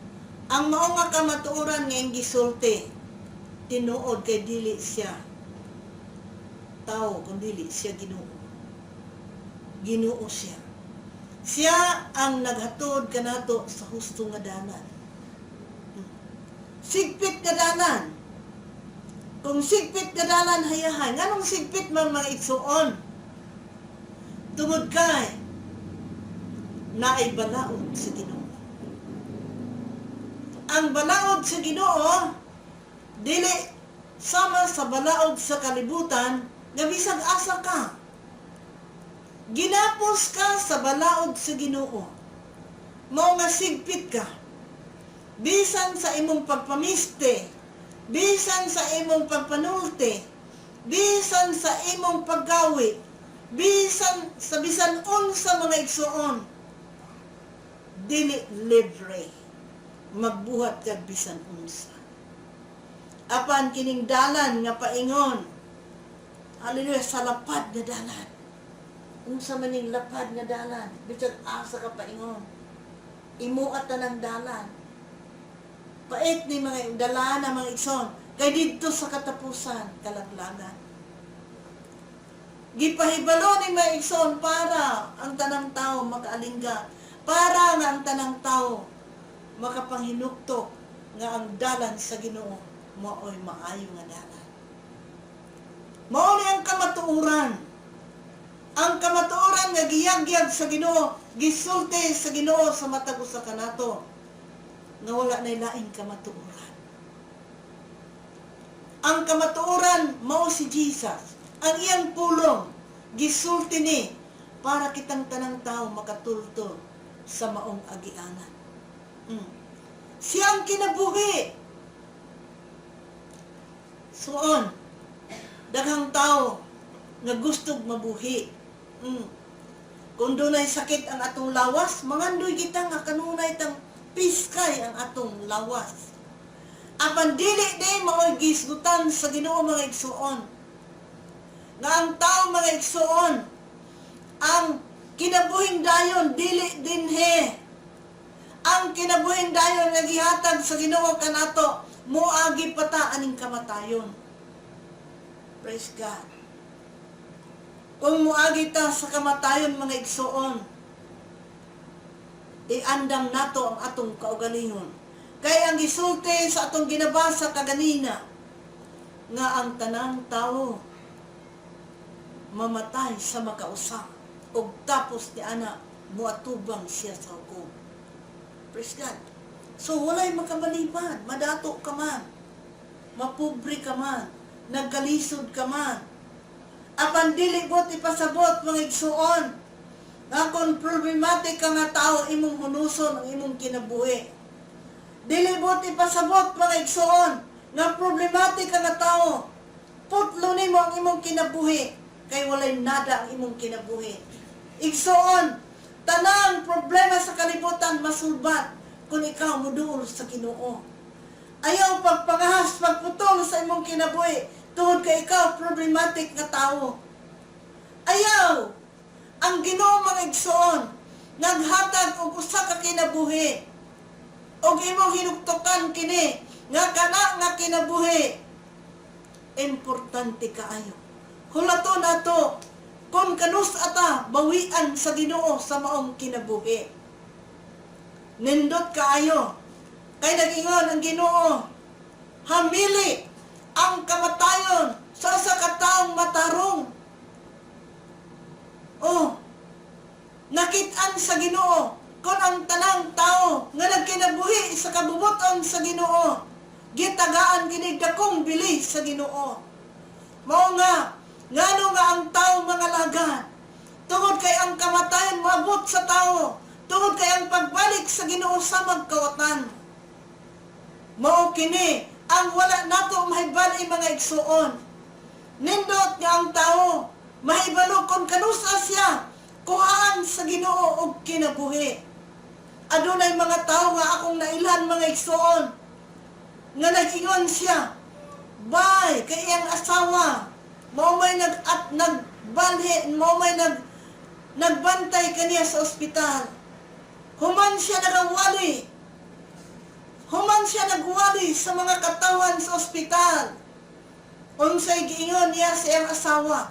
Ang mao nga kamatuoran nga gisulti tinuod kay dili siya tao kun dili siya Ginoo. Ginoo siya. Siya ang naghatod kanato sa husto nga dalan. Sigpit nga dalan. Kung sigpit nga dalan hayahay, nganong sigpit man mga igsoon? Tungod kay naay balaod sa Ginoo. Ang balaod sa Ginoo dili sama sa balaod sa kalibutan nga bisag asa ka. Ginapos ka sa balaod sa Ginoo. Mao nga sigpit ka. Bisan sa imong pagpamiste, bisan sa imong pagpanulti, bisan sa imong paggawi, bisan unsa mga igsoon, dili libre magbuhat kag bisan unsa. Apan kining dalan nga paingon, haleluya, sa lapad nga dalan. Unsa man ning lapad nga dalan, bisag asa ka paingon, imuat ta ng dalan. Pait ni mga dalan na mga igsoon, kay didto sa katapusan kalaglagan. Gipahibalo ni mga igsoon para ang tanang tao makaalingga, para nga ang tanang tao makapanghinuktok nga ang dalan sa Ginoo mao'y maayo nga dalan. Mao ni ang kamatuoran. Ang kamatuoran nga giyagyag sa Ginoo, gisulti sa Ginoo sa matag usa kanato nga wala nay laing kamatuoran. Ang kamatuoran mao si Jesus. Ang iyang pulong gisulti ni para kitang tanang tao makatultol sa maong agianan. Siya ang kinabuhi. Suon, daghang tao nga gustog mabuhi. Kung dunay sakit ang atong lawas, mangandoy kita nga kanunay tang piskay ang atong lawas. Apan dili day mao'y gisgutan sa Ginoo mga igsoon. Nga ang tao mga igsoon, ang kinabuhing dayon dili dinhi. Ang kinabuhing dayon nga gihatag sa Ginoo kanato moagi pata aning kamatayon. Praise God. Kung moagi ta sa kamatayon mga igsoon, iandam nato ang atong kaugalingon. Kaya ang gisulti sa atong ginabasa kaganina nga ang tanang tao mamatay sa makausa ug tapos ni ana muatubang siya sa hukom. Praise God. So walay makamaliman, madato ka man, mapobre ka man, nagkalisod ka man. Apan dili bot ipasabot mga igsuon nga kung problematic ka nga tao imong hunuson ang imong kinabuhi. Dili bot ipasabot mga igsuon nga problematic ka nga tao, putlo nimo ang imong kinabuhi kay walay nada ang imong kinabuhi. Igsuon, tanang problema sa kalibutan masulbat kung ikaw muduol sa Ginoo. Ayaw pagpangahas, pagputol sa imong kinabuhi tungod kay ikaw problematic nga tao. Ayaw ang Ginoo mga igsoon naghatag og usa ka kinabuhi og imong hinugtukan kini nga kana nga kinabuhi. Importante kaayo. Hulaton nato kung kanus ata bawian sa Ginoo sa maong kinabuhi. Nindot kaayo. Kay nagingon ang Ginoo, hamili ang kamatayon sa kataong matarong. Oh, nakit-an sa Ginoo kung ang tanang tao nga nagkinabuhi sa kabubuton sa Ginoo, gitagaan kini dakong bili sa Ginoo. Mao nga ngano nga ang tao mga lagan, tungod kay ang kamatayon maabot sa tao, tungod kay ang pagbalik sa Ginoo sa magkawatan. Mao kini ang wala nato mahibali mga igsuon. Nindot nga ang tao mahibalo kung kanusa siya kuhaan sa Ginoo og kinabuhi. Adunay mga tao nga akong nailhan mga igsuon nga nag-ingon siya, bay kay iyang asawa mao may nagbantay kaniya sa ospital. Human siya nagwali sa mga katawan sa ospital. Unsay giingon niya sa iyang asawa,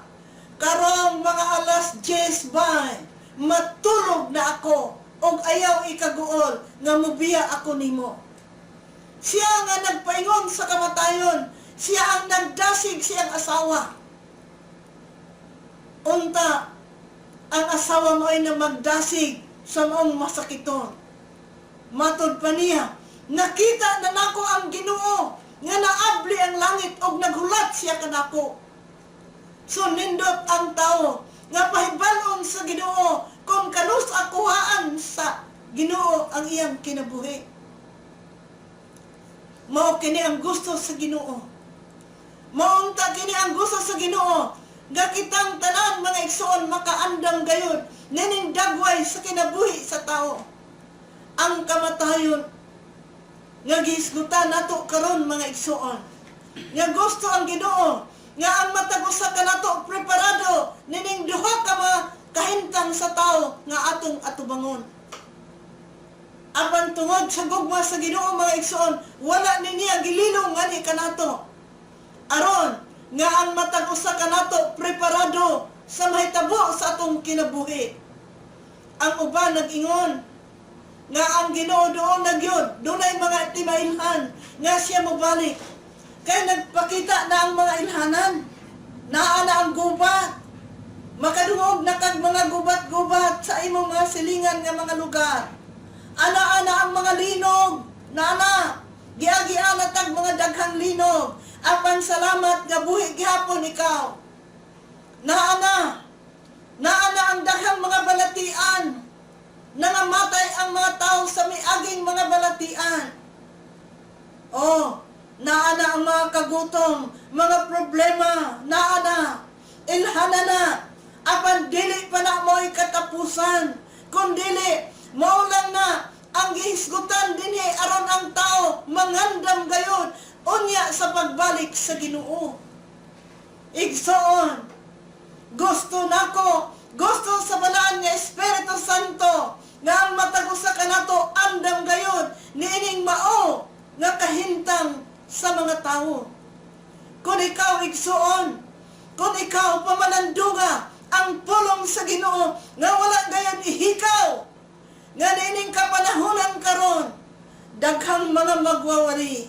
karong mga alas 10 bay, matulog na ako og ayaw ikaguol nga mubiya ako nimo. Siya nga nagpaingon sa kamatayon, siya ang nagdasig siyang asawa. Unta, ang asawa mo ay na magdasig sa maong masakiton. Matod pa niya, nakita na nako ang Ginoo nga naabli ang langit og naghulat siya kanako. So nindot ang tao nga pahibalon sa Ginoo kung kanus akuhaan sa Ginoo ang iyang kinabuhi. Mao kini ang gusto sa Ginoo. Maunta kini ang gusto sa Ginoo. Gakitang tanan mga igsoon makaandam gayud nining dagway sa kinabuhi sa tao. Ang kamatayon nga giisgutan nato karon mga igsoon. Nga gusto ang Ginoo nga ang matag usa ka nato preparado nining duha ka mga kahintang sa tao nga atong atubangon. Apan tungod sa gugma sa Ginoo mga igsoon, wala niya gililong ani kanato. Aron nga ang matag usa kanato preparado sa mahitabo sa atong kinabuhi. Ang uban nag-ingon nga ang Ginoo doon nagyod, dunay mga timailhan nga siya mobalik. Kay nagpakita na ang mga ilhanan, naa na ang gubat. Makadungog na kag mga gubat-gubat sa imong mga silingan nga mga lugar. Ana-ana ang mga linog, nana, giagian na tag mga daghang linog, apan salamat nga buhi gihapon ikaw. Naana ang daghang mga balatian, nangamatay ang mga tao sa miaging mga balatian. Oh, naana ang mga kagutom, mga problema, naana, ilhana na, apan dili pa na mo'y katapusan, kundili, maulang na ang gihisgutan dinhi aron ang tao mangandam gayon unya sa pagbalik sa Ginoo. Igsoon, gusto sa balaan nga Espiritu Santo nga ang matag usa kanato andam gayon niining mao nga kahintang sa mga tao. Kung ikaw igsoon, kung ikaw pamalanduga ang pulong sa Ginoo nga wala gayon ihikaw, nga nining kapanahonan karon, daghang mga magwawali.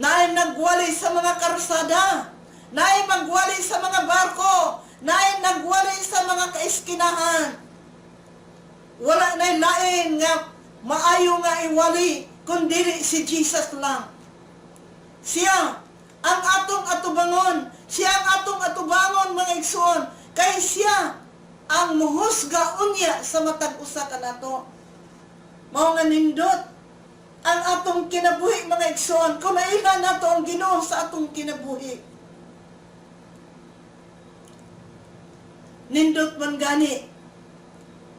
Naay nagwali sa mga karsada, naay magwali sa mga barko, naay nagwali sa mga kaiskinahan. Wala na'y lain nga maayo nga iwali, kundi si Jesus lang. Siya ang atong atubangon, siya ang atong atubangon mga igsoon, kay siya ang muhusga unya sa matag usa kanato. Mao nga nindot ang atong kinabuhi mga igsoon, kung mailan nato ang Ginoo sa atong kinabuhi. Nindot man gani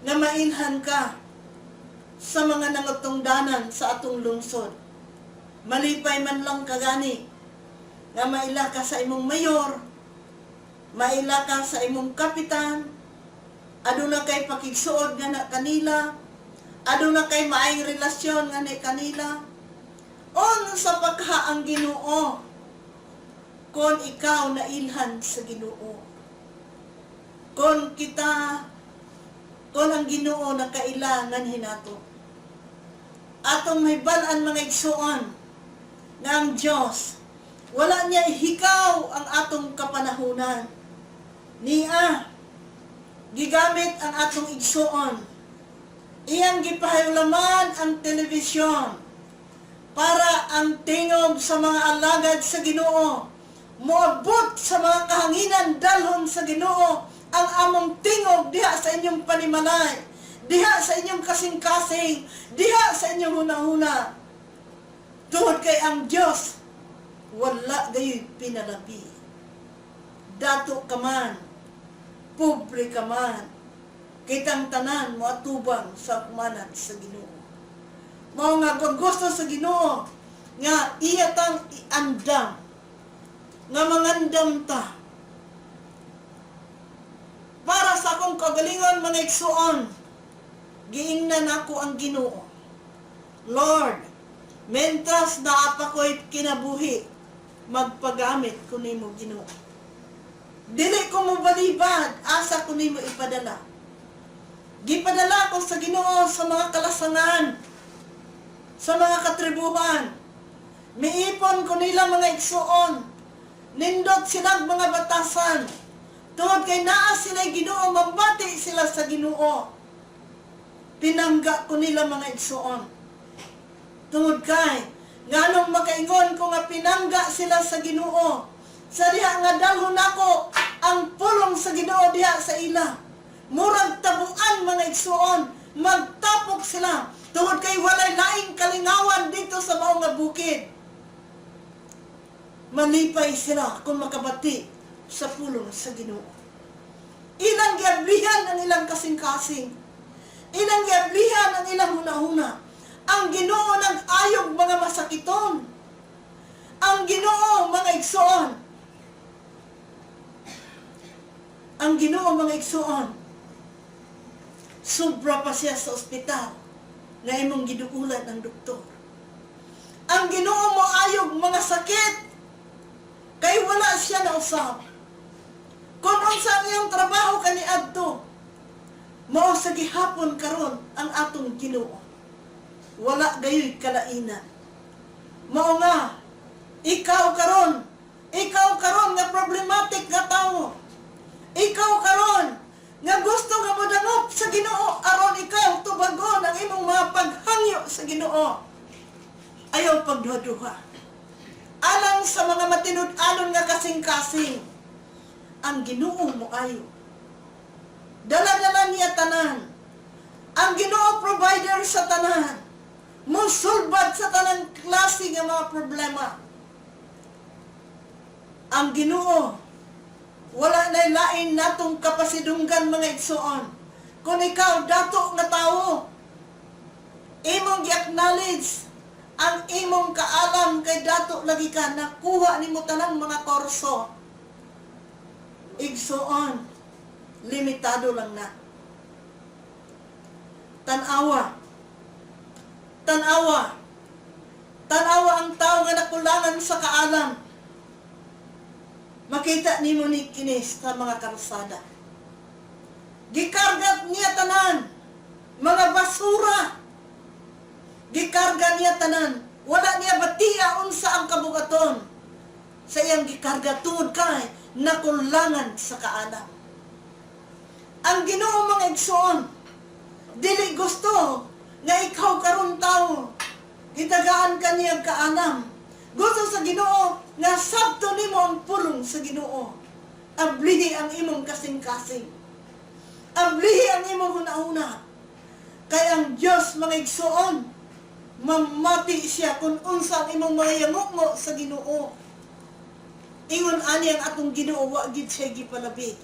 nga mainhan ka sa mga nangatungdanan sa atong lungsod. Malipay man lang ka gani nga maila ka sa imong mayor, maila ka sa imong kapitan, aduna kay pakigsuod nga na kanila, aduna kay maayong relasyon nga ni kanila. On sa pagha ang Ginoo kon ikaw na ilhan sa Ginoo. Kon ang Ginoo na kailangan hinato. Atong may balaan mga igsuon nga ang Diyos wala niya ihikaw ang atong kapanahunan. Niya gigamit ang atong igsuon. Iyang gipahayulaman ang telebisyon para ang tingog sa mga alagad sa Ginoo moabot sa mga kahanginan dalhon sa Ginoo ang among tingog diha sa inyong panimalay, diha sa inyong kasing-kasing, diha sa inyong hunahuna. Tungod kay ang Dios wala gayoy pinalabi. Dato ka man, pobre ka man, kitang tanan mo atubang sa kumanat sa Ginoo. Mao nga kung gusto sa Ginoo nga iyatang iandam nga mangandam ta para sa akong kagalingon mga igsuon, giingnan ako ang Ginoo. Lord, mentras naapa ko'y kinabuhi, magpagamit ko nimo Ginoo. Dili ko mo balibad, asa ko nimo ipadala. Gipadala ko sa Ginoo sa mga kalasangan, sa mga katribuhan. Miipon ko nila mga igsuon, nindot silang mga batasan, tungod kay naa sila'y Ginoo, mabati sila sa Ginoo. Pinangga ko nila mga igsuon. Tungod kay, nganong makaingon ko nga pinangga sila sa Ginoo, sa diha nga dalhon ako ang pulong sa Ginoo diha sa ila. Murag tabuan mga igsuon, magtapok sila, tungod kay walay laing kalingawan dito sa maong nga bukid. Malipay sila kung makabati sa pulong sa Ginoo. Ilang giablihan ang ilang kasing-kasing. Ilang giablihan ang ilang hunahuna. Ang Ginoo nag-ayog mga masakiton. Ang Ginoo mga igsuon. Ang Ginoo mga igsuon. Sobra pa siya sa ospital na imong giduulan ng doktor. Ang Ginoo mo ayog mga sakit kay wala siya na usab. Kung unsa ang iyong trabaho kaniadto, mao sa gihapon karon ang atong Ginoo. Wala gayoy kalainan. Mao nga ikaw karon nga problematic nga tawo. Ikaw karon nga gusto nga modangop sa Ginoo aron ikaw tubagon ang imong mga paghangyo sa Ginoo. Ayaw pagduha-duha. Alang sa mga matinud-anon nga kasing-kasing, ang Ginoo mo ayo. Dala-dala niya tanan. Ang Ginoo provider sa tanan. Musulbad sa tanang klase nga mga problema. Ang Ginoo wala na lain natong kapasidunggan mga igsuon. Kung ikaw dato nga tawo, imong gi-acknowledge ang imong kaalam kay dato lagi ka, nakuha nimo tanang mga kurso. Igsuon, limitado lang na. Tanawa ang tao nga nakulangan sa kaalam. Makita nimo ni kinis sa mga kalsada. Gikargat niya tanan, mga basura. Gikarga niya tanan, wala niya batiya unsa ang kabugaton. Sa iyang gikarga tungod kay nakulangan sa kaalam. Ang Ginoo mga igsoon, dili gusto nga ikaw karon tawo, gitagaan ka niya kaalam. Gusto sa Ginoo nga sabto nimo ang pulong sa Ginoo. Ablihi ang imong kasing-kasing. Ablihi ang imong hunahuna. Kay ang Dios mga igsoon, mamati siya kung unsa ang imong mga yamukmo sa Ginoo. Ingon ani ang atong Ginoo wa gid siya gipalabi.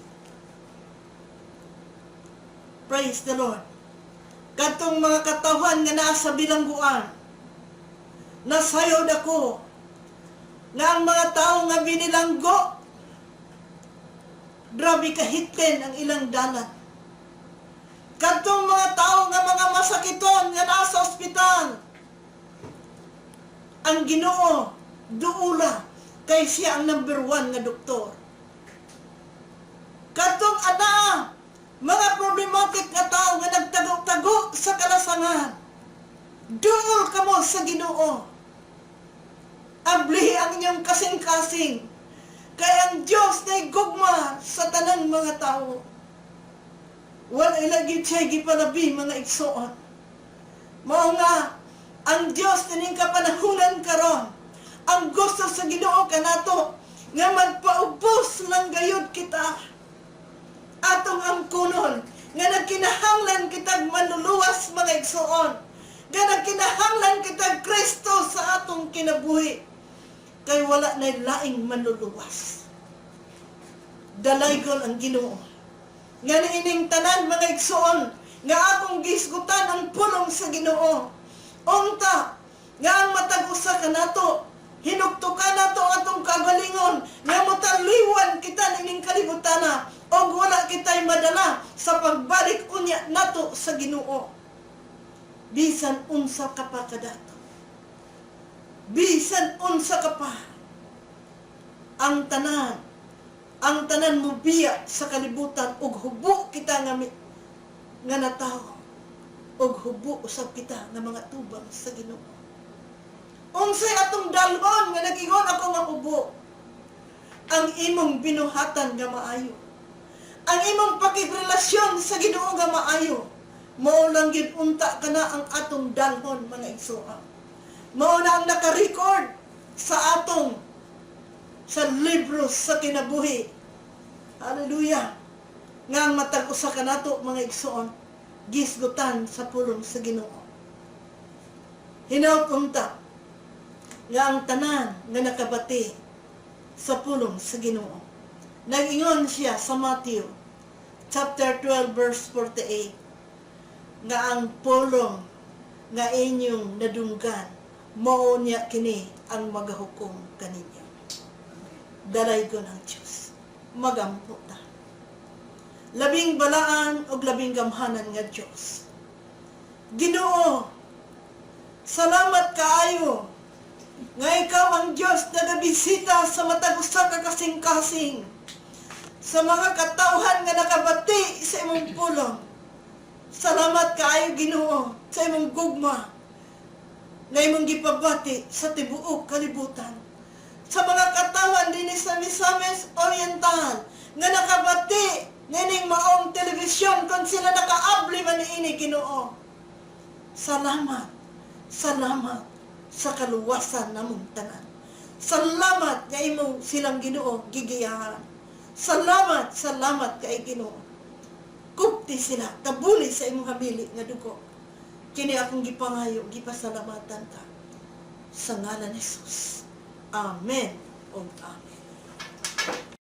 Praise the Lord. Katong mga katawhan nga naa sa bilangguan, nasayod ako nga ang mga tao nga binilanggo, grabe kahitlen ang ilang dalan. Kadtong mga tao nga mga masakiton nga naa sa ospital, ang Ginoo duula kay siya ang number 1 nga doktor. Kadtong ana mga problematic nga tao nga nagtago-tago sa kalasangan, duol kamo sa Ginoo. Ablihi ang inyong kasing-kasing, kay ang Diyos na gugma sa tanang mga tao. Wala ilagi siya gipalabi mga igsoon. Mao nga, ang Diyos tining kapanahunan karon, ang gusto sa Ginoo kanato nga magpaubos lang gayud kita. Atong angkunon nga nagkinahanglan kitag manluluwas mga igsoon, nga nagkinahanglan kitag Kristo sa atong kinabuhi. Kay wala na laing manluluwas. Dalaygon ang Ginoo. Nga niining tanan mga igsoon, nga akong gisgutan ang pulong sa Ginoo. Unta, nga ang matag usa kanato, hinuktukan nato atong kagalingon, nga motaliwan kita ning kalibutana, og wala kitay madala sa pagbalik unya nato sa Ginoo. Bisan unsa ka pa kadato. Bisan unsa ka pa, ang tanan mo biya sa kalibutan, ug hubo kita nga natawo, ug hubo usab kita nga mga tubang sa Ginoo. Unsay atong dalhon nga nagingon ako nga hubo? Ang imong binuhatan nga maayo, ang imong pakigrelasyon sa Ginoo nga maayo, mao lang gid unta kana ang atong dalhon mga igsoon. Mao na ang naka-record sa atong sa libro sa kinabuhi. Hallelujah. Nga ang matag usa kanato mga igsoon, gisgutan sa pulong sa Ginoo. Hinaut-unta nga ang tanan nga nakabati sa pulong sa Ginoo. Nag-ingon siya sa Matthew chapter 12 verse 48 nga ang pulong nga inyong nadunggan, mao niya kini ang magahukom kaninyo. Dalaygon ang Diyos. Magampo ta. Labing balaan o labing gamhanan nga Diyos. Ginoo, salamat kaayo nga ikaw ang Diyos na nabisita sa matag usa ka kasing-kasing, sa mga katawhan nga nakabati sa imong pulong. Salamat kaayo Ginoo sa imong gugma na imong gipabati sa tibuok kalibutan, sa mga katawan din sa Misamis Oriental nga nakabati nining maong telebisyon kung sila nakaabli man niini Ginoo. Salamat, salamat sa kaluwasan namong tanan. Salamat nga imong silang Ginoo gigiyahan. Salamat, salamat kay Ginoo. Kupti sila, tabuli sa imong hamili nga dugo. Kini akong gipangayo, gipasalamatan ka. Sa ngalan ni Jesus. Amen o Amen.